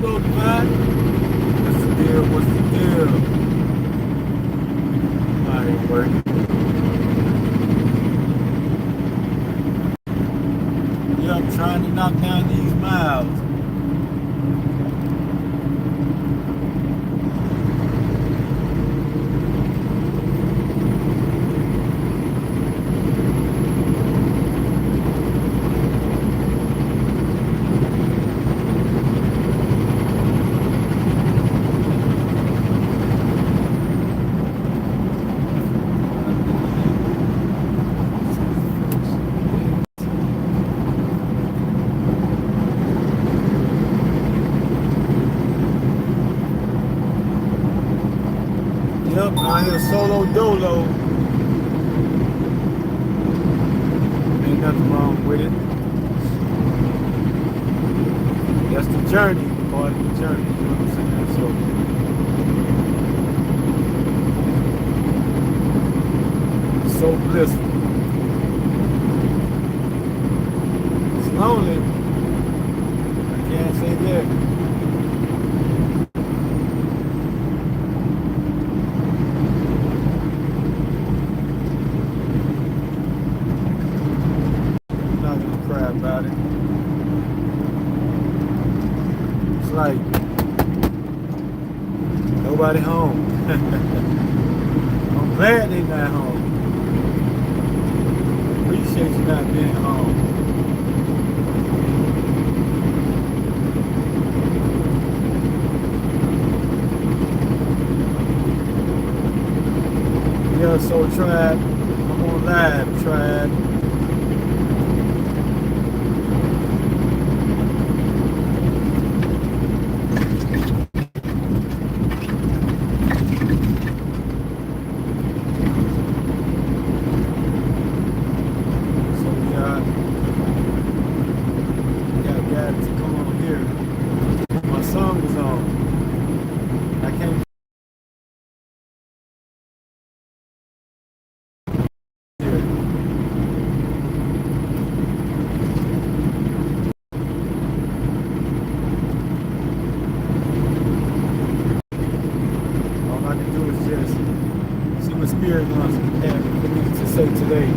Go man. What's the deal? What's the deal? I ain't working. Yeah, I'm trying to knock down these miles. Yep, I hear solo dolo. Ain't nothing wrong with it. That's the journey, part of the journey, you know what I'm saying? So blissful. It's lonely. I can't say that. About it. It's like nobody home. I'm glad they not home. Appreciate you not being home. Yeah, so tribe, I'm on live, tribe. Today.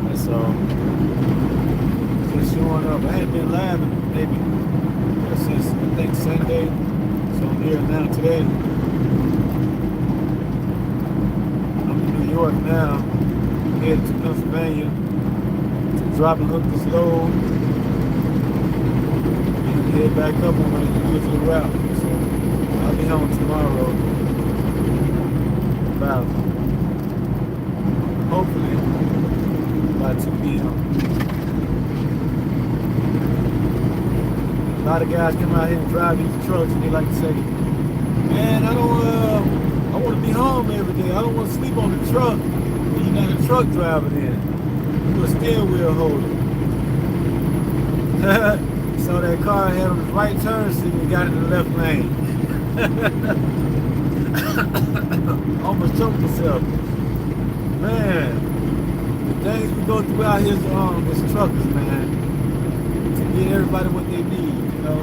That's all. Just showing up. I hadn't been live maybe since I think Sunday. So I'm here now today. I'm in New York now. I'm headed to Pennsylvania to drop and hook this load. And head back up on my usual route. So I'll be home tomorrow. About hopefully by 2 p.m. A lot of guys come out here and drive these trucks and they like to say, man, I want to be home every day. I don't want to sleep on the truck. When you're not a truck driver then. You're a steering wheel holder. So that car had on the right turn signal and got in the left lane. Almost choked myself. Man, the things we go through out here as truckers, man, to get everybody what they need, you know.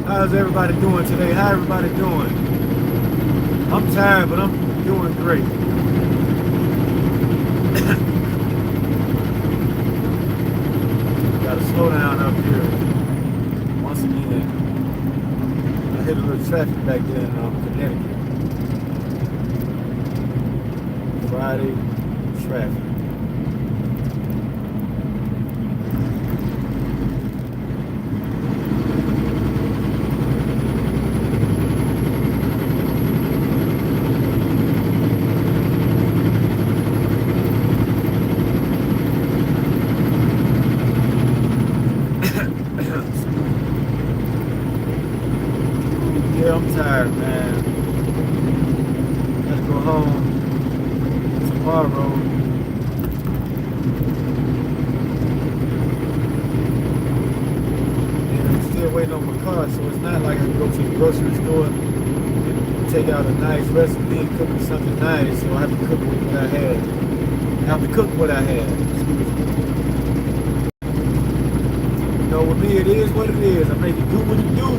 How's everybody doing today? How everybody doing? I'm tired, but I'm doing great. Gotta slow down up here. Once again, I hit a little traffic back there in Connecticut. Friday traffic. Yeah, I'm tired, man. Gotta go home tomorrow. And I'm still waiting on my car, so it's not like I can go to the grocery store and take out a nice recipe and cook me something nice, so I have to cook with what I had. I have to cook what I had. You know, with me, it is what it is. I make it do what it do.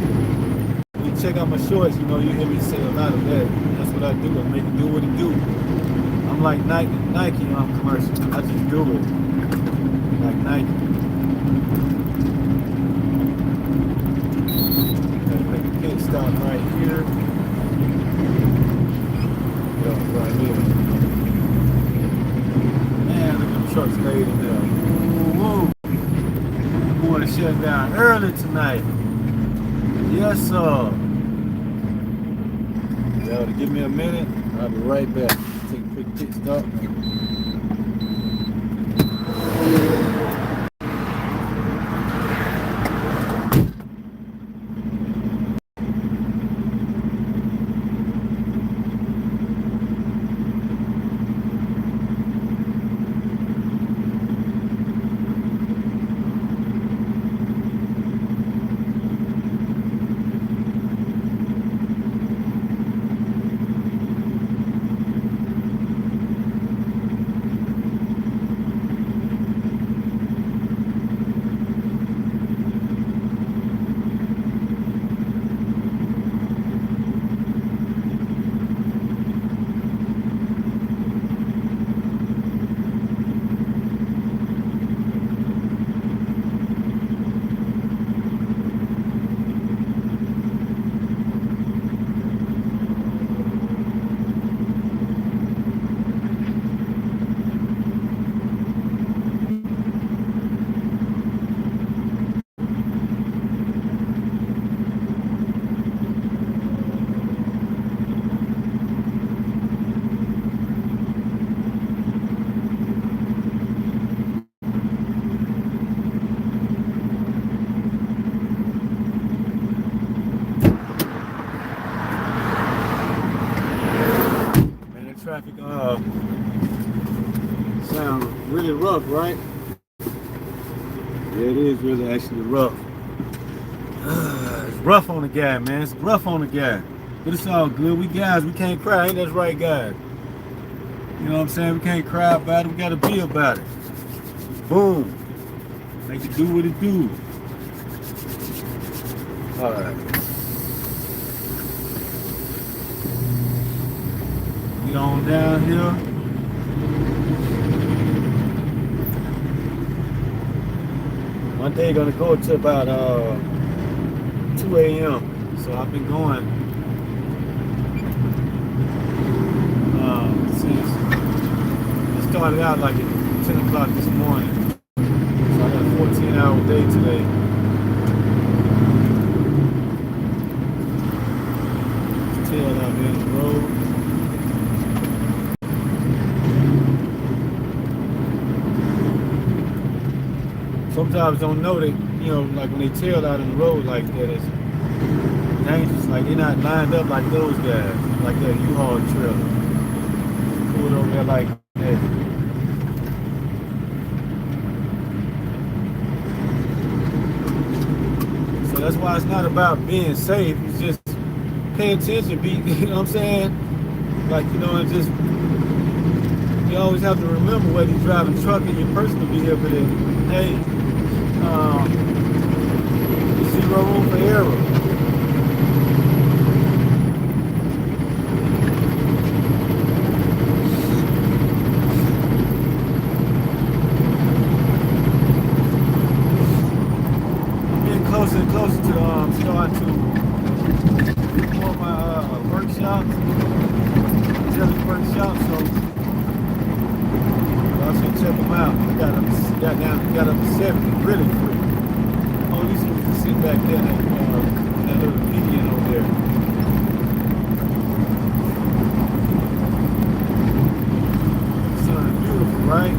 When you check out my shorts, you know, you hear me say a lot of that. That's what I do. I make it do what it do. I'm like Nike on commercials. I just do it. Like Nike. Okay, make a pit stop right here. Right here. Man, look at the trucks laid in there. Whoa. We want to shut down early tonight. Yes, sir. Y'all, give me a minute. I'll be right back. Take a quick pit stop. Traffic sound really rough, right? Yeah, it is really actually rough. It's rough on the guy, man. It's rough on the guy. But it's all good. We guys, we can't cry. Ain't that right, guys? You know what I'm saying? We can't cry about it. We gotta be about it. Boom. Make it do what it do. Alright. Get on down here. One day gonna go to about 2 a.m. So I've been going since it started out like at 10 o'clock this morning. So I got a 14-hour day today. Tail out here in the road. Sometimes don't know that, you know, like when they tail out in the road like that, it's dangerous. Like they're not lined up like those guys, like that U-Haul trailer. Pulled over there like that. So that's why it's not about being safe. It's just pay attention, you know what I'm saying? Like, you know, and just, you always have to remember whether you're driving a truck in your personal vehicle that, hey, zero room for error. Getting closer and closer to starting to perform my workshops, jelly workshops. So y'all should check them out. I got up to 70 really quick. Oh, these people can sit back there in that little Pleadian over there. Sun is beautiful, right?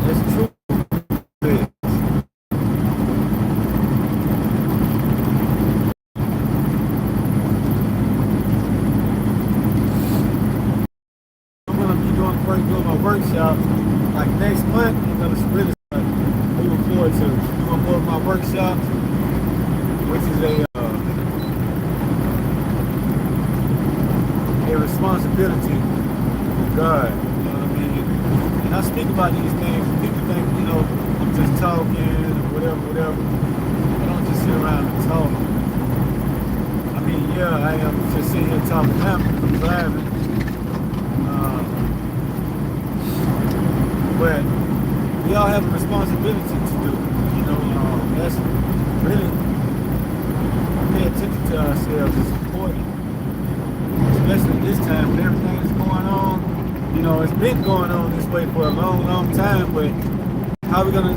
That's true. Doing my workshop like next month. I'm gonna really start about these things. People think, you know, I'm just talking or whatever. I don't just sit around and talk. I mean, yeah, I am just sitting here talking now because I'm driving. But we all have a responsibility to do. You know, that's really pay attention to ourselves is important. Especially this time when everything is going on. You know, it's been going on this way for a long time, but how are we going to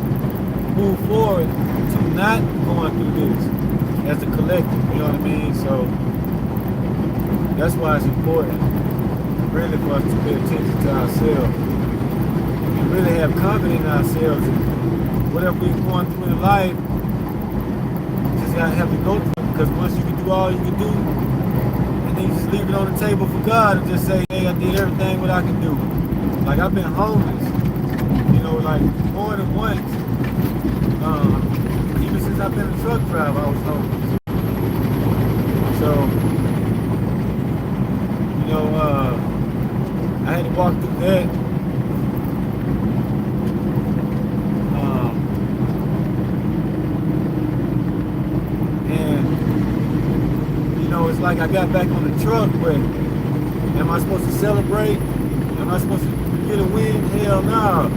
move forward to not going through this as a collective, you know what I mean? So that's why it's important really for us to pay attention to ourselves and really have confidence in ourselves and whatever we're going through in life, just gotta have to go through it, because once you can do all you can do, and then you just leave it on the table for God and just say, hey, I did everything what I can do. Like, I've been homeless, you know, like more than once. Even since I've been a truck driver, I was homeless. So, you know, I had to walk through that. And, you know, it's like I got back on the truck, but am I supposed to celebrate? Am I supposed to get a win? Hell no.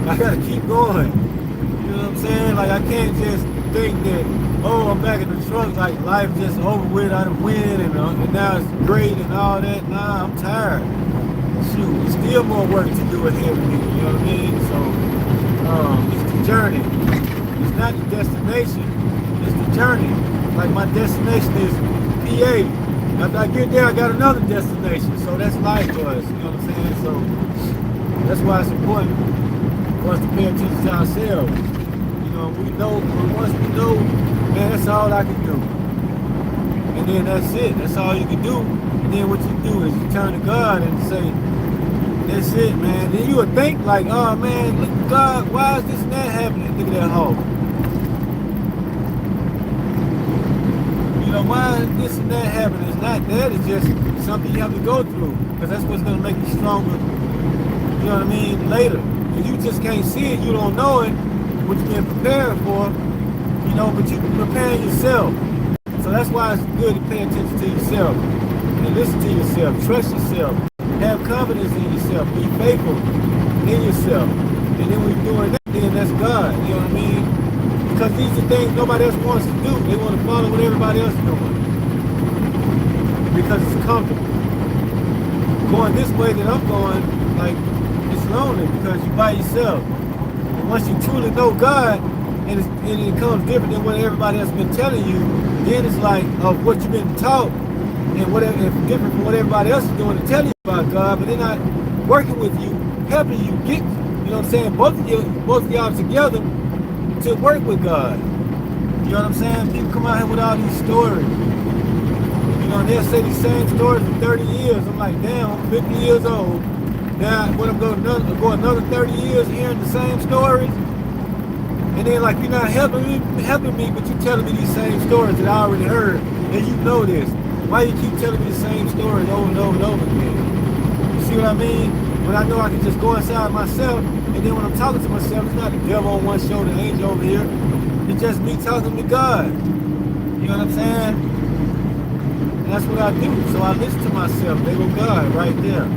I gotta keep going. You know what I'm saying? Like, I can't just think that, oh, I'm back in the truck, like life just over with, I done win, and now it's great and all that. Nah, I'm tired. Shoot, there's still more work to do ahead of me, you know what I mean? So, it's the journey. It's not the destination, it's the journey. Like, my destination is PA. After I get there, I got another destination. So that's life for us, you know what I'm saying? So that's why it's important for us to pay attention to ourselves. You know, we know, once we know, man, that's all I can do. And then that's it. That's all you can do. And then what you do is you turn to God and say, that's it, man. Then you would think like, oh man, look at God, why is this and that happening? Look at that hole. You know, why is this and that happening? It's not that, it's just something you have to go through. Because that's what's going to make you stronger, you know what I mean, later. If you just can't see it, you don't know it, what you've been preparing for, you know, but you can prepare yourself. So that's why it's good to pay attention to yourself and listen to yourself, trust yourself, have confidence in yourself, be faithful in yourself. And then when you're doing that, then that's God, you know what I mean? Because these are things nobody else wants to do. They want to follow what everybody else is doing. Because it's comfortable. Going this way that I'm going, like, it's lonely because you're by yourself. And once you truly know God, and it becomes different than what everybody else has been telling you, then it's like of what you've been taught and whatever, it's different from what everybody else is doing to tell you about God, but they're not working with you, helping you get, you know what I'm saying, both of y'all together to work with God. You know what I'm saying? People come out here with all these stories. You know, and they'll say these same stories for 30 years. I'm like, damn, I'm 50 years old. Now, when I'm going another 30 years hearing the same stories, and then like, you're not helping me, but you're telling me these same stories that I already heard, and you know this. Why you keep telling me the same stories over and over and over again? You see what I mean? When I know I can just go inside myself, and then when I'm talking to myself, it's not the devil on one shoulder, the angel over here. It's just me talking to God. You know what I'm saying? And that's what I do. So I listen to myself. There go God right there.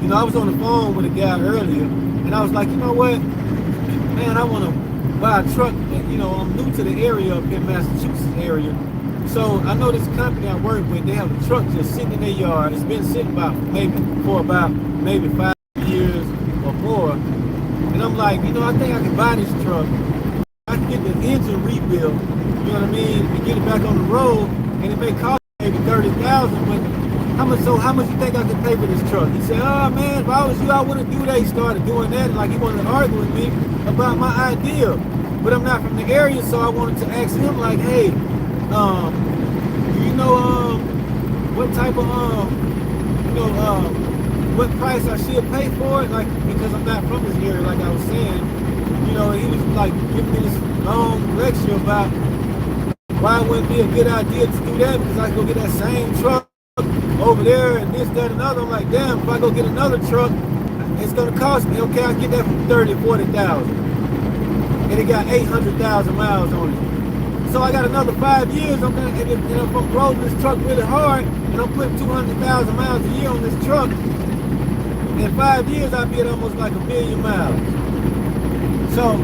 You know, I was on the phone with a guy earlier, and I was like, you know what? Man, I want to buy a truck. You know, I'm new to the area up in Massachusetts area. So I know this company I work with, they have a truck just sitting in their yard. It's been sitting for about 5 years or more. And I'm like, you know, I think I can buy this truck. I can get the engine rebuilt, you know what I mean, and get it back on the road, and it may cost maybe $30,000, but how much you think I can pay for this truck? He said, oh man, if I was you, I wouldn't do that. He started doing that, like he wanted to argue with me about my idea. But I'm not from the area, so I wanted to ask him, like, hey, do you know what type of what price I should pay for it? Like, because I'm not from this area, like I was saying. You know, he was like giving me this long lecture about why it wouldn't be a good idea to do that, because I could go get that same truck over there and this, that, and other. I'm like, damn, if I go get another truck, it's gonna cost me. Okay, I get that for 30 or 40,000, and it got 800,000 miles on it. So I got another 5 years. I'm gonna, and if I'm rolling this truck really hard, and I'm putting 200,000 miles a year on this truck, in 5 years I'll be at almost like 1 million miles. So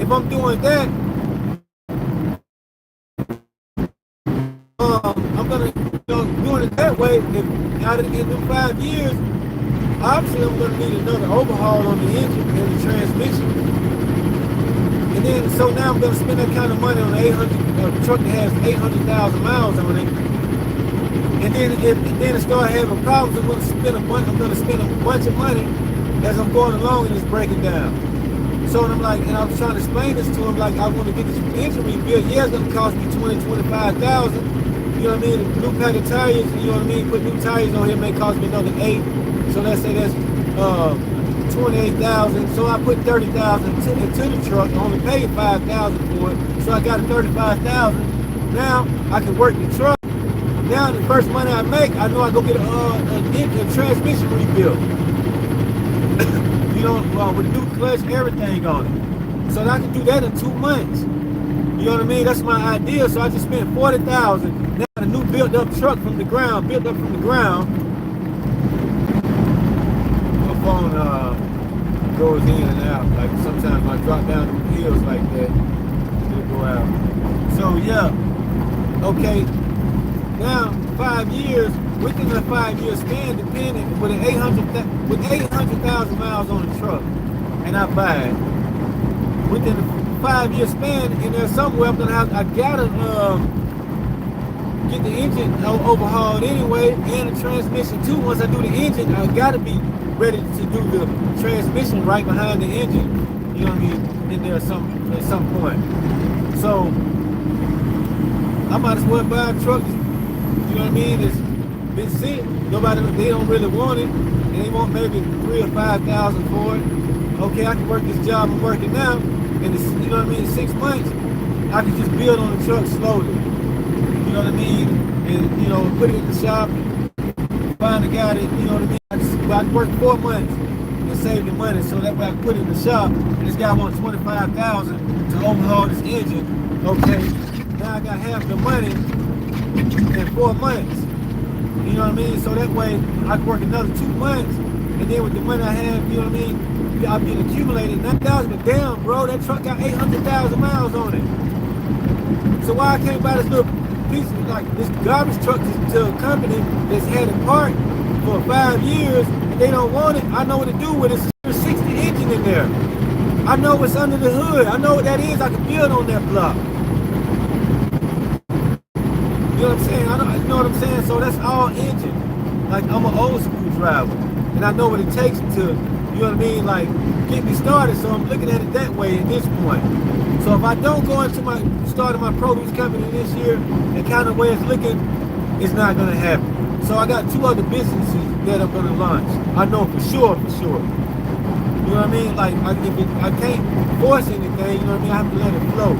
if I'm doing that, I'm gonna, doing it that way. If out in them 5 years, obviously I'm gonna need another overhaul on the engine and the transmission. And then, so now I'm gonna spend that kind of money on a truck that has 800,000 miles on it. And then, it start having problems, I'm gonna spend a bunch of money as I'm going along and it's breaking down. So I'm like, and I was trying to explain this to him, like, I want to get this engine rebuilt. Yeah, it's gonna cost me 25,000. You know what I mean? New pack of tires, you know what I mean? Put new tires on here may cost me another 8. So let's say that's 28,000. So I put 30,000 into the truck. I only paid 5,000 for it. So I got 35,000. Now I can work the truck. Now the first money I make, I know I go get a transmission rebuilt. You know, with new clutch, everything on it. So I can do that in 2 months. You know what I mean? That's my idea. So I just spent 40,000. Now the new built up truck from the ground, My phone goes in and out. Like sometimes I drop down the hills like that, it'll go out. So yeah, okay. Now 5 years, within the 5 year span, depending with 800,000 miles on the truck, and I buy it within the 5 year span, and there's somewhere I'm gonna have, I gotta get the engine overhauled anyway, and the transmission too. Once I do the engine, I gotta be ready to do the transmission right behind the engine. You know what I mean? In there at some point. So I might as well buy a truck. You know what I mean? It's been sick. They don't really want it. And they want maybe 3,000 or 5,000 for it. Okay, I can work this job I'm working now. And it's, you know what I mean, 6 months, I can just build on the truck slowly. You know what I mean? And, you know, put it in the shop, find a guy that, you know what I mean? I can work 4 months and save the money. So that way I can put it in the shop. And this guy wants 25,000 to overhaul this engine. Okay, now I got half the money in 4 months. You know what I mean? So that way I can work another 2 months. And then with the money I have, you know what I mean? I've been accumulating 9,000, but damn, bro, that truck got 800,000 miles on it. So why I can't buy this little piece of, like, this garbage truck to a company that's had it parked for 5 years, and they don't want it? I know what to do with it. There's a 60 engine in there. I know what's under the hood. I know what that is. I can build on that block. You know what I'm saying? You know what I'm saying? So that's all engine. Like, I'm an old school driver, and I know what it takes to, you know what I mean, like, get me started. So I'm looking at it that way at this point. So if I don't go into starting my produce company this year, the kind of way it's looking, it's not gonna happen. So I got 2 other businesses that I'm gonna launch. I know for sure. You know what I mean? Like, I can't force anything, you know what I mean? I have to let it flow.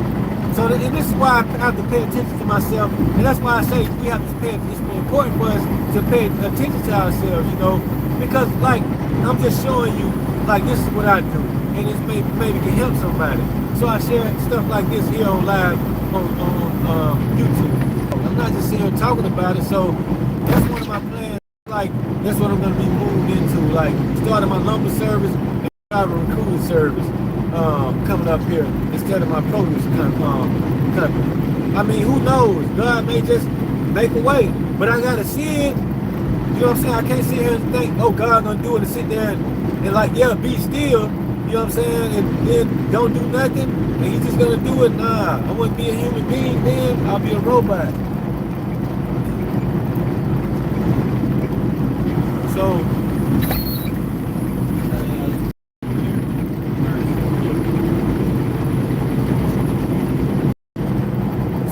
So and this is why I have to pay attention to myself, and that's why I say we have to pay. It's important for us to pay attention to ourselves, you know, because like I'm just showing you, like, this is what I do, and it's maybe can help somebody. So I share stuff like this here on live on YouTube. I'm not just sitting here talking about it. So that's one of my plans. Like, that's what I'm going to be moved into, like starting my lumber service and driver recruiting service. Coming up here instead of my produce company. I mean, who knows? God may just make a way, but I gotta see it. You know what I'm saying? I can't sit here and think, oh, God gonna do it, and sit there and like, yeah, be still. You know what I'm saying? And then don't do nothing, and he's just gonna do it. Nah, I wouldn't be a human being then. I'll be a robot. So.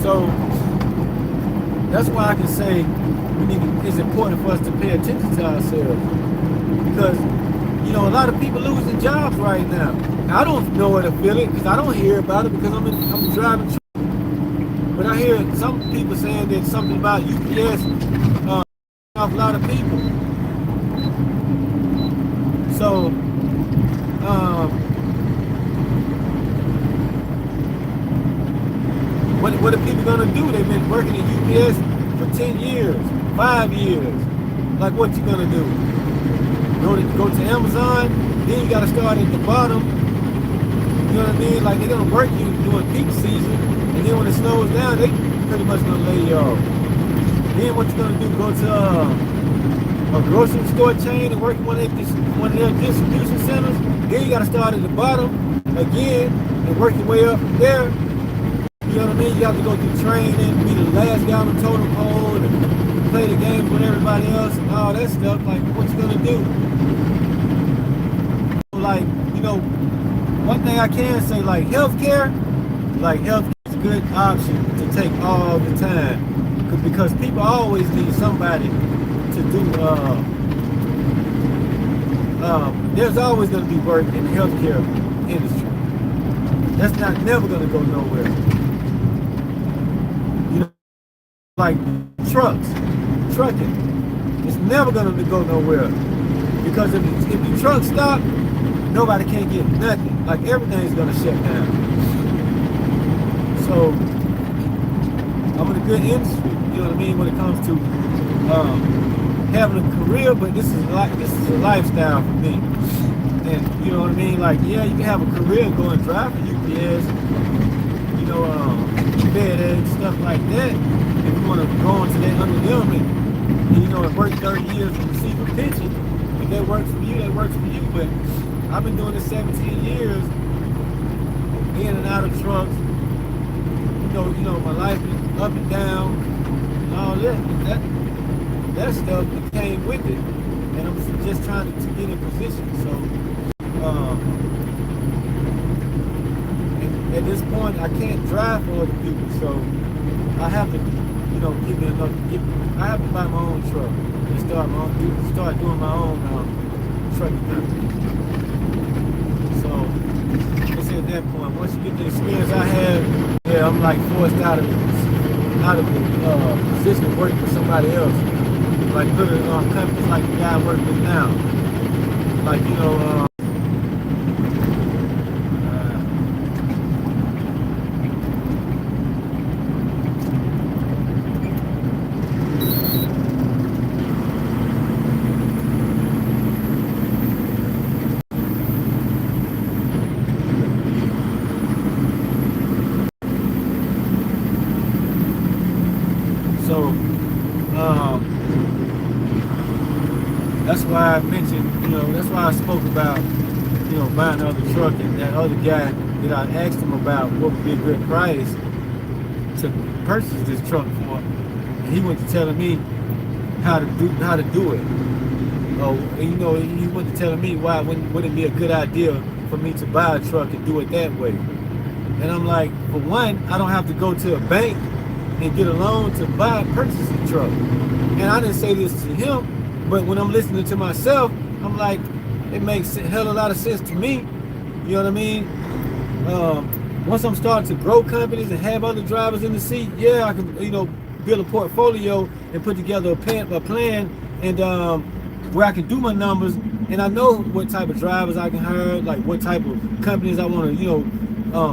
So that's why I can say it's important for us to pay attention to ourselves, because, you know, a lot of people losing jobs right now. I don't know where to feel it because I don't hear about it because I'm driving truck. But I hear some people saying that something about UPS off a lot of people. So, what are people gonna do? They've been working at UPS for 10 years, 5 years. Like, what you gonna do? Go to Amazon, then you gotta start at the bottom. You know what I mean? Like, they're gonna work you during peak season, and then when it slows down, they pretty much gonna lay you off. Then what you gonna do? Go to a grocery store chain and work in one of their distribution centers. Then you gotta start at the bottom again and work your way up from there. You know what I mean? You have to go through training, be the last guy on the totem pole, and play the games with everybody else and all that stuff. Like, what you gonna do? Like, you know, one thing I can say, like healthcare is a good option to take all the time, because people always need somebody to do. There's always going to be work in the healthcare industry. That's never going to go nowhere. You know, like trucking, it's never going to go nowhere, because if the truck stop, nobody can get nothing. Like, everything's gonna shut down. So I'm in a good industry, you know what I mean, when it comes to having a career, but this is a lifestyle for me. And you know what I mean? Like, yeah, you can have a career and go and drive for UPS, you know, FedEx, stuff like that. If you want to go into that under them and you know, and work 30 years and receive a pension, if that works for you, that works for you. But I've been doing this 17 years, in and out of trucks. You know, my life is up and down, and all that stuff that came with it. And I'm just trying to get in position. So, and at this point, I can't drive for other people. So I have to, you know, I have to buy my own truck and start doing my own trucking company. At that point, once you get the experience I have, yeah, I'm like forced out of the position of working for somebody else. Like literally companies like the guy I work with now. Like, you know, that's why I mentioned, you know, that's why I spoke about, you know, buying another truck, and that other guy that I asked him about what would be a good price to purchase this truck for, and he went to telling me how to do it. Oh, and, you know, he went to telling me why wouldn't it be a good idea for me to buy a truck and do it that way. And I'm like, for one, I don't have to go to a bank and get a loan to purchase a truck. And I didn't say this to him, but when I'm listening to myself, I'm like, it makes a hell of a lot of sense to me. You know what I mean? Once I'm starting to grow companies and have other drivers in the seat, yeah, I can, you know, build a portfolio and put together a plan, and where I can do my numbers, and I know what type of drivers I can hire, like what type of companies I want to, you know,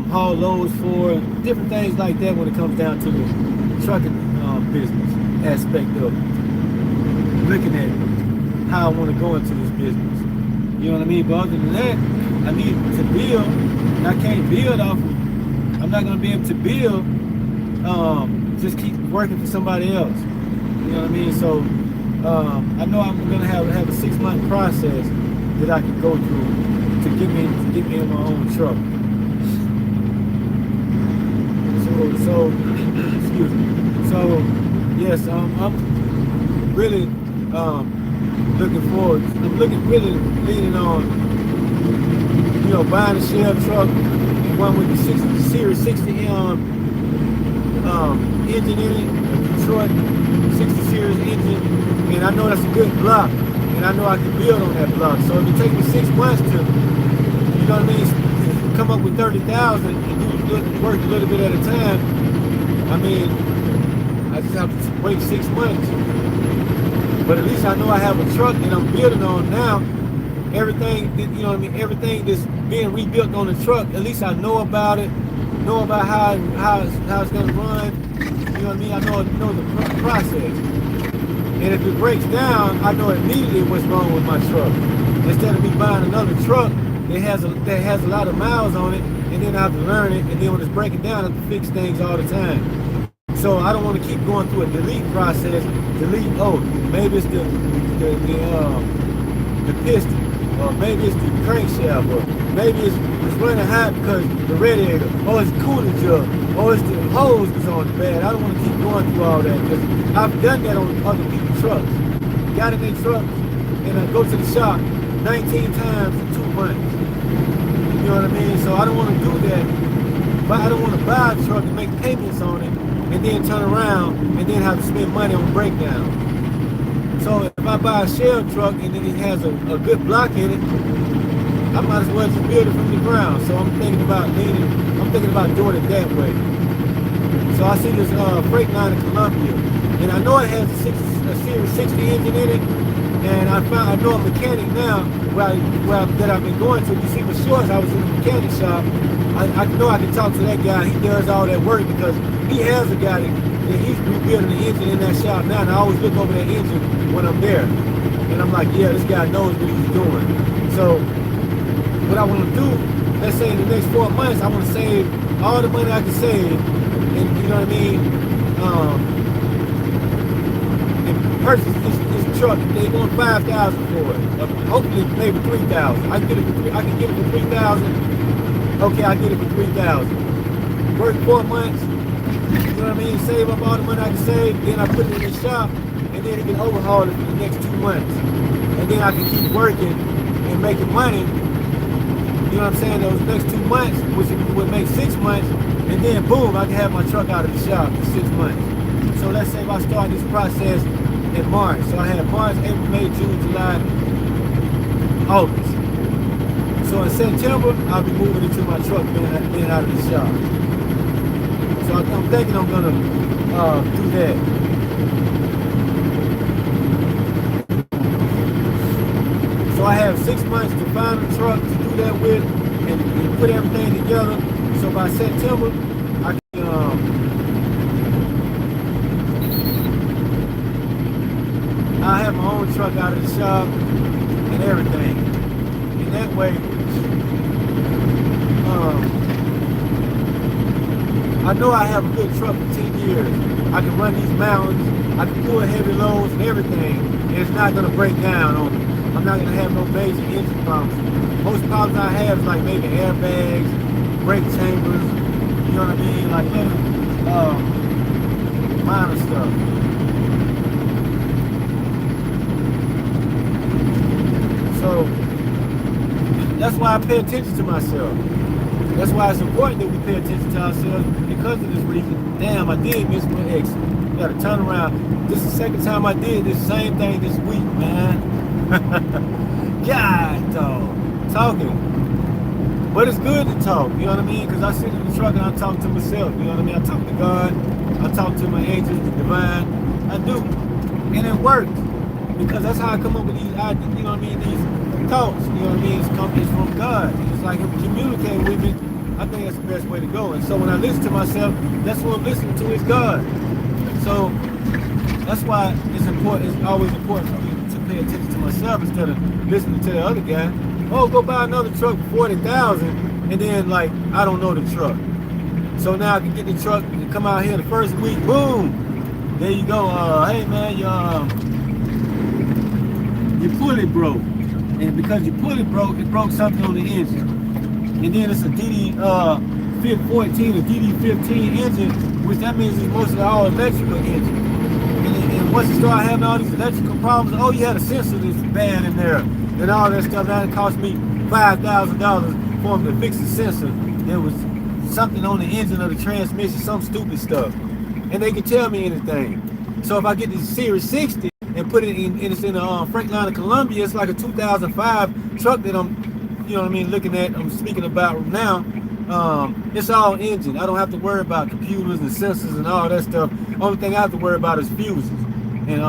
haul loads for, different things like that when it comes down to the trucking business aspect of looking at how I want to go into this business. You know what I mean? But other than that, I need to build, and I can't build off of, I'm not going to be able to build, just keep working for somebody else. You know what I mean? So I know I'm going to have a 6-month process that I can go through to get me in my own truck. So excuse me. So yes, I'm really looking forward. I'm really leaning on, you know, buying a Shell truck, one with the Series 60 engine in it, a Detroit 60 Series engine, and I know that's a good block, and I know I can build on that block. So if it takes me 6 months to, you know what I mean, come up with 30,000 and work a little bit at a time, I mean, I just have to wait 6 months. But at least I know I have a truck that I'm building on now. Everything, you know what I mean, everything that's being rebuilt on the truck, at least I know about it, know about how it's gonna run. You know what I mean? I know the process. And if it breaks down, I know immediately what's wrong with my truck. Instead of me buying another truck that has a lot of miles on it, and then I have to learn it, and then when it's breaking down, I have to fix things all the time. So I don't want to keep going through a delete process. Delete, oh, maybe it's the piston, or maybe it's the crankshaft, or maybe it's running hot because the radiator, or it's the cooling jug, or it's the hose that's on the bed. I don't want to keep going through all that because I've done that on other people's trucks. Got in their trucks and I go to the shop 19 times in 2 months. You know what I mean? So I don't want to do that. But I don't want to buy a truck and make payments on it and then turn around and then have to spend money on breakdown. So if I buy a shell truck and then it has a good block in it, I might as well just build it from the ground. So I'm thinking about doing it that way. So I see this Freightliner Columbia, and I know it has a Series 60 engine in it, and I know a mechanic now that I've been going to. You see my shorts, I was in the mechanic shop. I know I can talk to that guy. He does all that work because he has a guy that he's rebuilding the engine in that shop now, and I always look over that engine when I'm there. And I'm like, yeah, this guy knows what he's doing. So what I want to do, let's say in the next 4 months, I want to save all the money I can save, and you know what I mean, and purchase this truck. They want $5,000 for it. Hopefully, maybe $3,000. I can get it for $3,000. Okay, I get it for $3,000. Work 4 months. You know what I mean? Save up all the money I can save. Then I put it in the shop, and then he can overhaul it for the next 2 months. And then I can keep working and making money. You know what I'm saying? Those next 2 months, which would make 6 months, and then boom, I can have my truck out of the shop in 6 months. So let's say if I start this process in March. So I have March, April, May, June, July, August. So in September, I'll be moving into my truck being out of the shop. So I'm thinking I'm gonna do that. So I have 6 months to find a truck to do that with and put everything together. So by September, I can I'll have my own truck out of the shop and everything. And that way, I know I have a good truck for 10 years. I can run these mountains, I can pull heavy loads and everything, and it's not gonna break down on me. I'm not gonna have no major engine problems. Most problems I have is like maybe airbags, brake chambers, you know what I mean? Like little minor stuff. So that's why I pay attention to myself. That's why it's important that we pay attention to ourselves because of this reason. Damn, I did miss my exit. Gotta turn around. This is the second time I did this same thing this week, man. God, dog. Talking. But it's good to talk, you know what I mean? Because I sit in the truck and I talk to myself, you know what I mean? I talk to God. I talk to my angels, the divine. I do. And it works. Because that's how I come up with these ideas, you know what I mean? These thoughts, you know what I mean? It's from God. It's like him communicating with me. I think that's the best way to go. And so when I listen to myself, that's what I'm listening to is God. So that's why it's important. It's always important for me to pay attention to myself instead of listening to the other guy. Oh, go buy another truck for $40,000, and then like I don't know the truck. So now I can get the truck and come out here the first week. Boom, there you go. Hey man, your pulley broke, and because your pulley broke, it broke something on the engine. And then it's a DD14 or DD15 engine, which that means it's mostly all electrical engine. And once you start having all these electrical problems, oh, you had a sensor that's bad in there, and all that stuff. Now it cost me $5,000 for them to fix the sensor. There was something on the engine of the transmission, some stupid stuff, and they can tell me anything. So if I get this Series 60 and put it in, and it's in a Freightliner Columbia, it's like a 2005 truck that I'm, you know what I mean, looking at, I'm speaking about now. It's all engine. I don't have to worry about computers and sensors and all that stuff. Only thing I have to worry about is fuses. And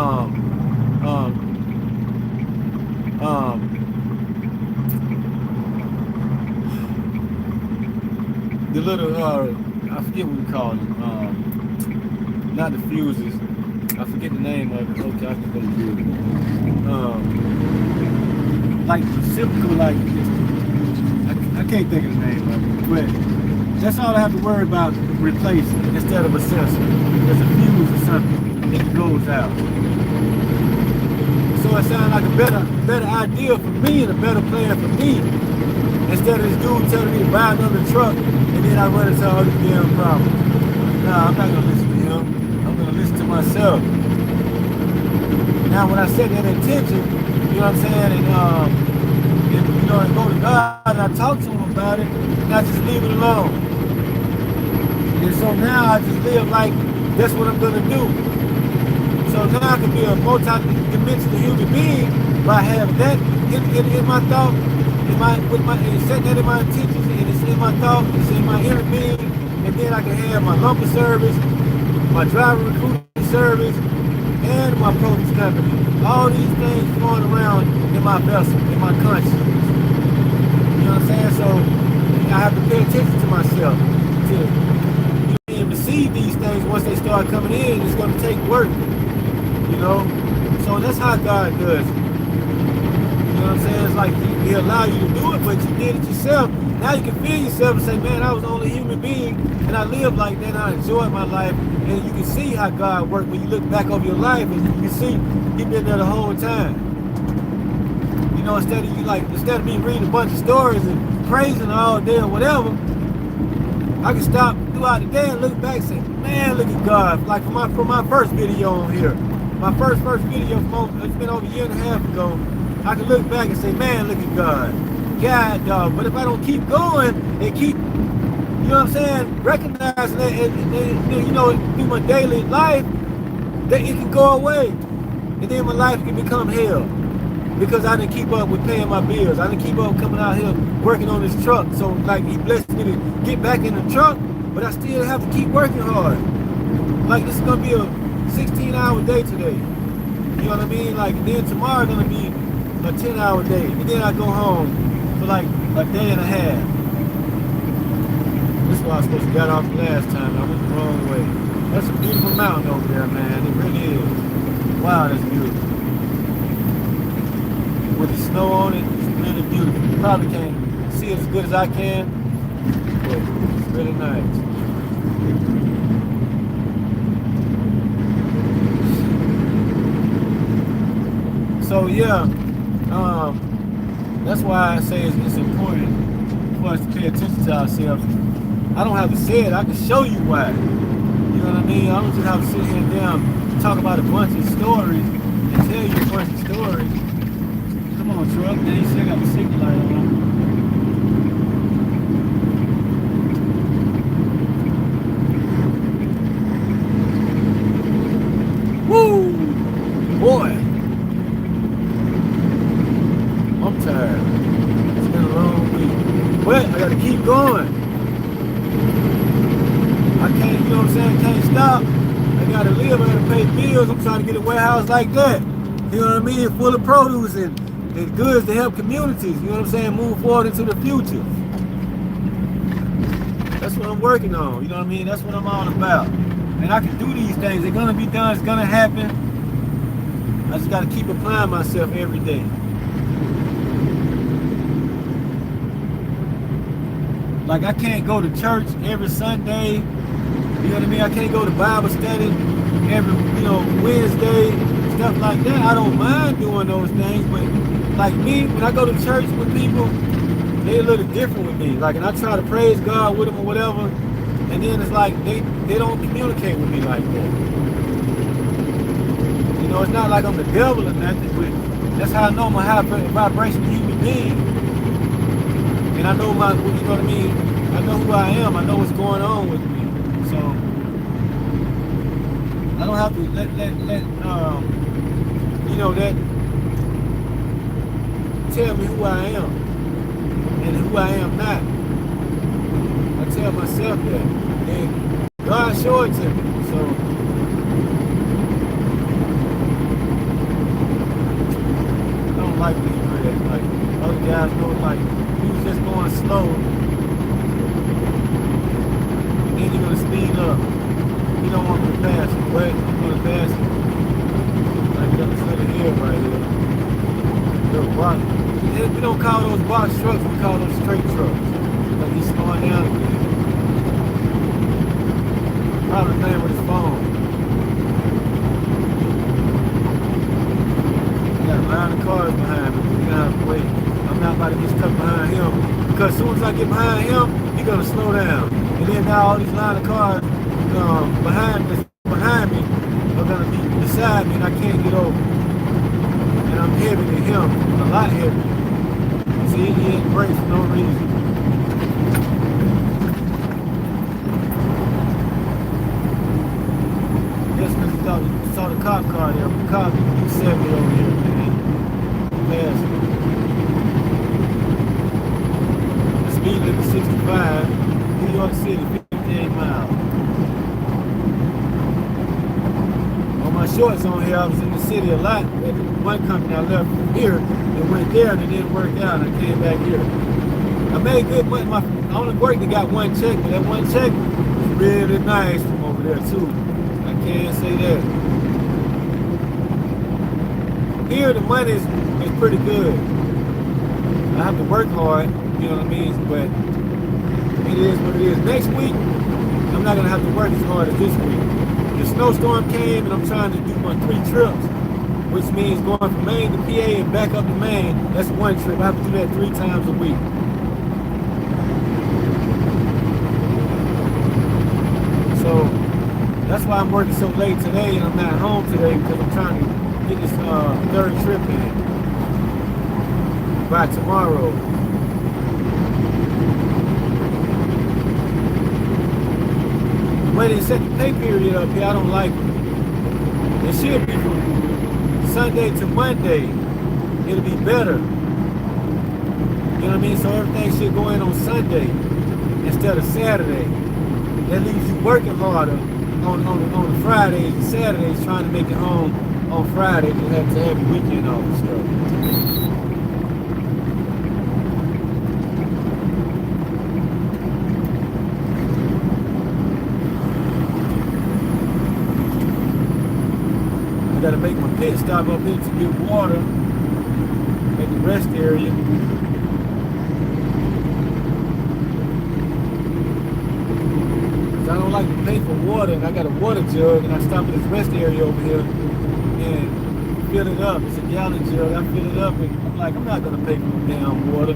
The little I forget what we call them. Not the fuses. I forget the name of it. Okay, I can go do it. Like reciprocal, like I can't think of the name of it, but that's all I have to worry about replacing instead of a sensor. There's a fuse or something that goes out. So it sounds like a better idea for me and a better plan for me. Instead of this dude telling me to buy another truck and then I run into all these damn problems. Nah, I'm not gonna listen to him. I'm gonna listen to myself. Now when I set that intention, you know what I'm saying, and you know, and go to God and I talk to him about it, and I just leave it alone. And so now I just live like that's what I'm gonna do. So now I can be a multi-dimensional human being by having that in my thought, setting that in my intentions, and it's in my thought, it's in my inner being, and then I can have my lumber service, my driver recruiting service, and my produce company. All these things flowing around in my vessel, in my consciousness. You know what I'm saying? So I have to pay attention to myself to receive these things. Once they start coming in, it's going to take work. You know? So that's how God does it. You know what I'm saying? It's like he allow you to do it, but you did it yourself. Now you can feel yourself and say, man, I was only a human being, and I lived like that, and I enjoyed my life. And you can see how God worked when you look back over your life, and you can see he been there the whole time. You know, instead of me reading a bunch of stories and praising all day or whatever, I can stop throughout the day and look back and say, man, look at God. Like from my first video on here, my first video it's been over a year and a half ago. I can look back and say, man, look at God. God, dog. But if I don't keep going and keep, you know what I'm saying, recognizing that, and you know, through my daily life, that it can go away. And then my life can become hell. Because I didn't keep up with paying my bills. I didn't keep up coming out here working on this truck. So, like, he blessed me to get back in the truck, but I still have to keep working hard. Like, this is going to be a 16-hour day today. You know what I mean? Like, then tomorrow going to be a 10-hour day. And then I go home for like a day and a half. This is why I was supposed to get off the last time. I went the wrong way. That's a beautiful mountain over there, man. It really is. Wow, that's beautiful. With the snow on it, it's really beautiful. You probably can't see it as good as I can, but it's really nice. So yeah, that's why I say it's important for us to pay attention to ourselves. I don't have to say it, I can show you why. You know what I mean? I don't just have to sit here and down talk about a bunch of stories and tell you a bunch of stories. Come on, truck. Now you still got the signal light on. Woo! Boy! I'm tired. It's been a long week. But I gotta keep going. I can't, you know what I'm saying? Can't stop. I gotta live, I gotta pay bills. I'm trying to get a warehouse like that. You know what I mean? Full of produce and goods to help communities. You know what I'm saying? Move forward into the future. That's what I'm working on. You know what I mean? That's what I'm all about. And I can do these things. They're gonna be done. It's gonna happen. I just gotta keep applying myself every day. Like I can't go to church every Sunday. You know what I mean? I can't go to Bible study every, you know, Wednesday, stuff like that. I don't mind doing those things, but like me, when I go to church with people, they're a little different with me. Like, and I try to praise God with them or whatever, and then it's like they don't communicate with me like that. You know, it's not like I'm the devil or nothing, but that's how I know I'm a high vibrational human being. And I know my, you know what I mean? I know who I am. I know what's going on with me. So I don't have to let you know, that tell me who I am and who I am not. I tell myself that, and God showed it to me. So call those box trucks, we call those straight trucks. Like he's slowing down again. Probably playing with his phone. Got a line of cars behind me. We're gonna have to wait. I'm not about to get stuck behind him. Because as soon as I get behind him, he's gonna slow down. And then now all these line of cars behind me are gonna be beside me and I can't get over. And I'm heavier than him, a lot heavier. See, he hitting brakes for no reason. Just because he saw the cop car there, the cop, he set me over here, man. Fast. The speed limit 65, New York City, 58 miles. On my shorts on here, I was in the city a lot. At one company I left from here and went there and it didn't work out and I came back here. I made good money. I only worked and got one check, but that one check was really nice from over there too. I can't say that. Here the money is pretty good. I have to work hard, you know what I mean? But it is what it is. Next week, I'm not gonna have to work as hard as this week. The snowstorm came and I'm trying to do my 3 trips, which means going from Maine to PA and back up to Maine. That's one trip. I have to do that 3 times a week. So that's why I'm working so late today and I'm not home today because I'm trying to get this 3rd trip in by tomorrow. The way they set the pay period up here, I don't like it. It should be from Sunday to Monday. It'll be better. You know what I mean? So everything should go in on Sunday instead of Saturday. That leaves you working harder on the Fridays and Saturdays trying to make it home on Friday to have your weekend off and stuff. I gotta make my pit stop up here to get water at the rest area. Cause I don't like to pay for water and I got a water jug and I stop at this rest area over here and fill it up. It's a gallon jug. I fill it up and I'm like, I'm not gonna pay for the damn water.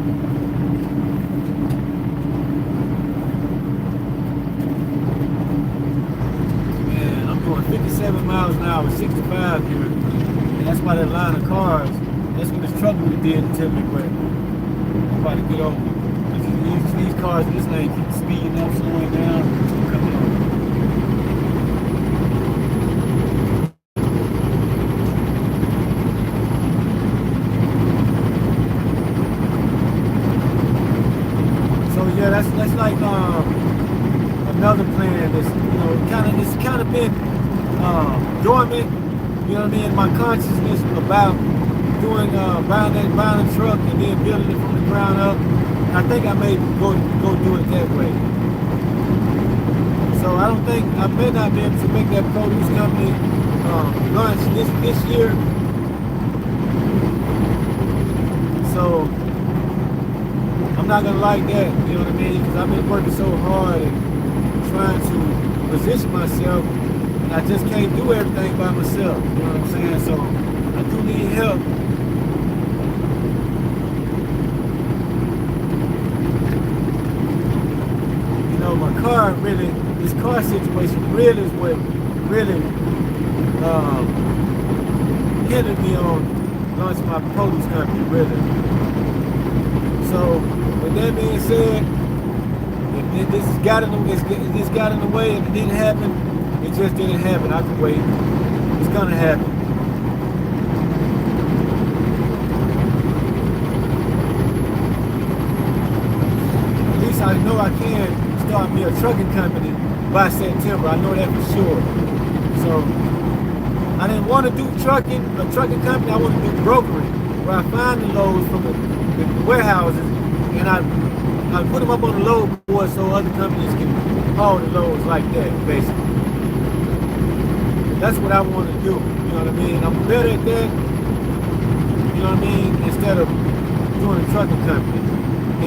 Man, I'm doing 57 miles an hour, 65 here. And that's why that line of cars, that's what this truck would have did to me, but I'm about to get over it. These cars in this lane keep speeding up, slowing down, coming over. Yeah, that's like another plan that's it's kind of been dormant, you know what I mean, my consciousness about doing buying a truck and then building it from the ground up. I think I may go do it that way. So I don't think I may not be able to make that produce company launch this year. So I'm not gonna like that, you know what I mean? Because I've been working so hard and trying to position myself, and I just can't do everything by myself, you know what I'm saying? So I do need help. You know, my car really, this car situation really is what really hindered me on launching my produce company, really. So, with that being said, if this got in the way and it didn't happen, it just didn't happen. I can wait. It's gonna happen. At least I know I can start me a trucking company by September. I know that for sure. So I didn't want to do a trucking company. I want to do brokering, where I find the loads from the warehouses and I put them up on the load board so other companies can haul the loads like that, basically. That's what I want to do, you know what I mean? I'm better at that, you know what I mean? Instead of doing a trucking company,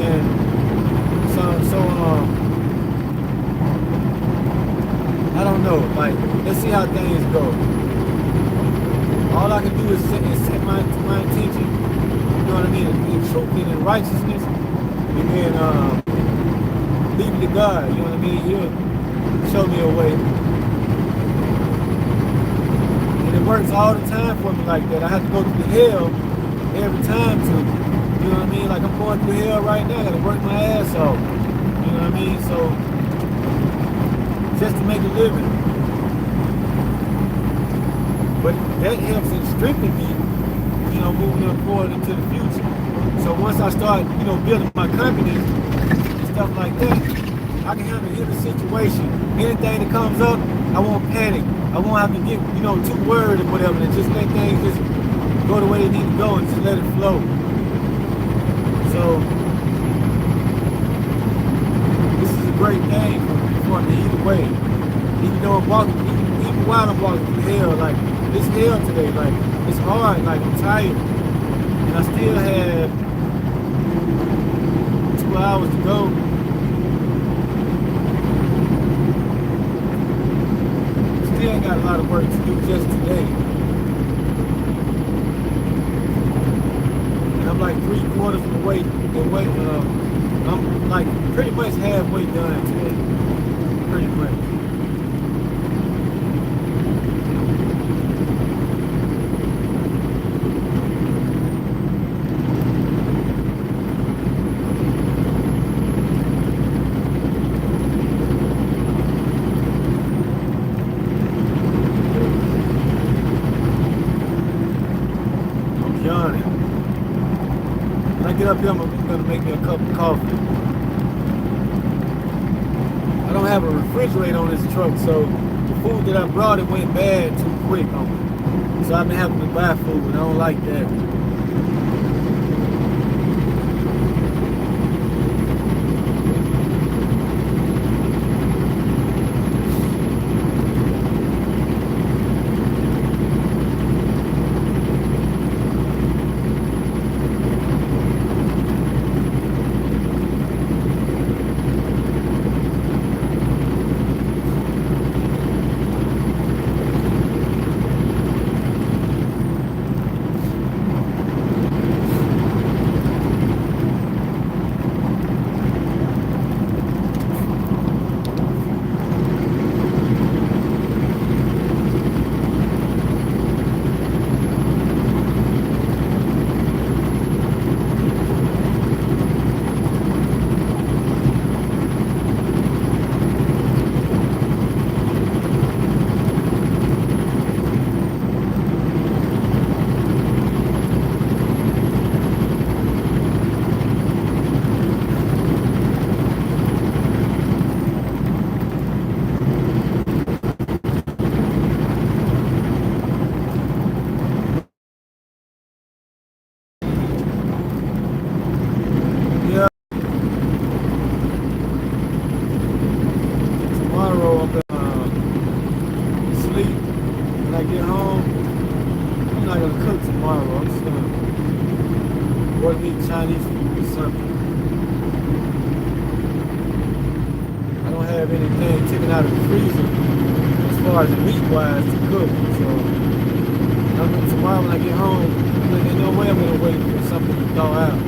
and so I don't know. Like, let's see how things go. All I can do is set my intention. You know what I mean? In truth and in righteousness, and then leave it to God. You know what I mean? He'll show me a way. And it works all the time for me like that. I have to go through hell every time to, you know what I mean? Like I'm going through hell right now. I gotta work my ass off. You know what I mean? So just to make a living. But that helps and strengthen me, you know, moving forward into the future. So once I start, you know, building my company and stuff like that, I can handle any situation. Anything that comes up, I won't panic. I won't have to get, you know, too worried or whatever, and just let things just go the way they need to go and just let it flow. So this is a great thing for me either way. Even though I'm walking, even while I'm walking through hell, like it's hell today, like it's hard, like I'm tired. And I still have 2 hours to go. Still got a lot of work to do just today. And I'm like 3/4 of the way, I'm like pretty much halfway done today. Pretty much. When I get up here, I'm gonna make me a cup of coffee. I don't have a refrigerator on this truck, so the food that I brought, it went bad too quick on me. So I've been having to buy food, and I don't like that. Tomorrow I'm gonna sleep. When I get home, I'm not gonna cook tomorrow. I'm just gonna order me Chinese food or something. I don't have anything taken out of the freezer as far as meat-wise to cook. So tomorrow when I get home, there's no way I'm gonna wait for something to thaw out.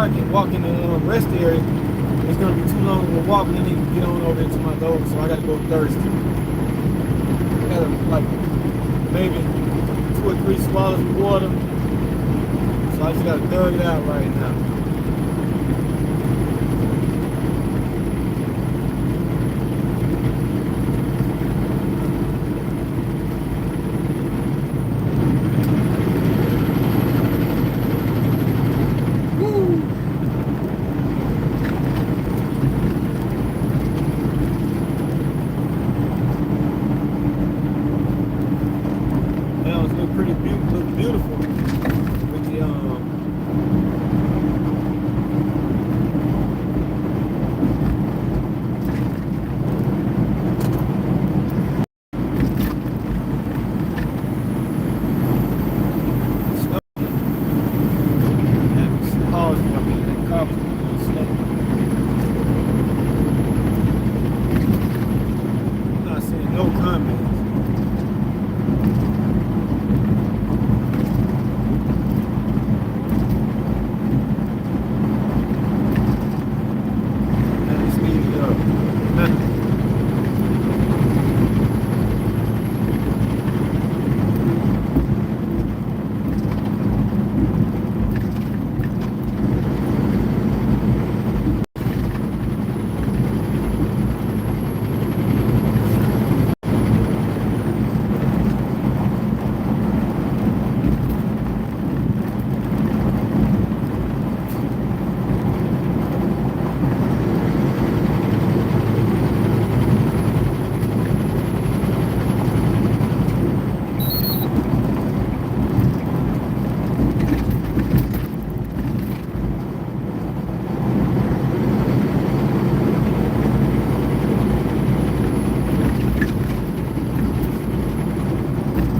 park and walk in the rest area, it's gonna be too long of a walk. And I need to get on over into my load, so I gotta go thirsty. I gotta like maybe 2 or 3 swallows of water. So I just gotta thug it out right now. Look beautiful with the snow. And pause for me, that car was really slow. I'm not seeing no comments.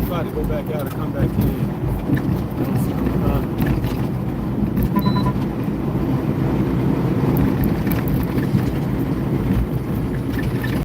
Try to go back out and come back in.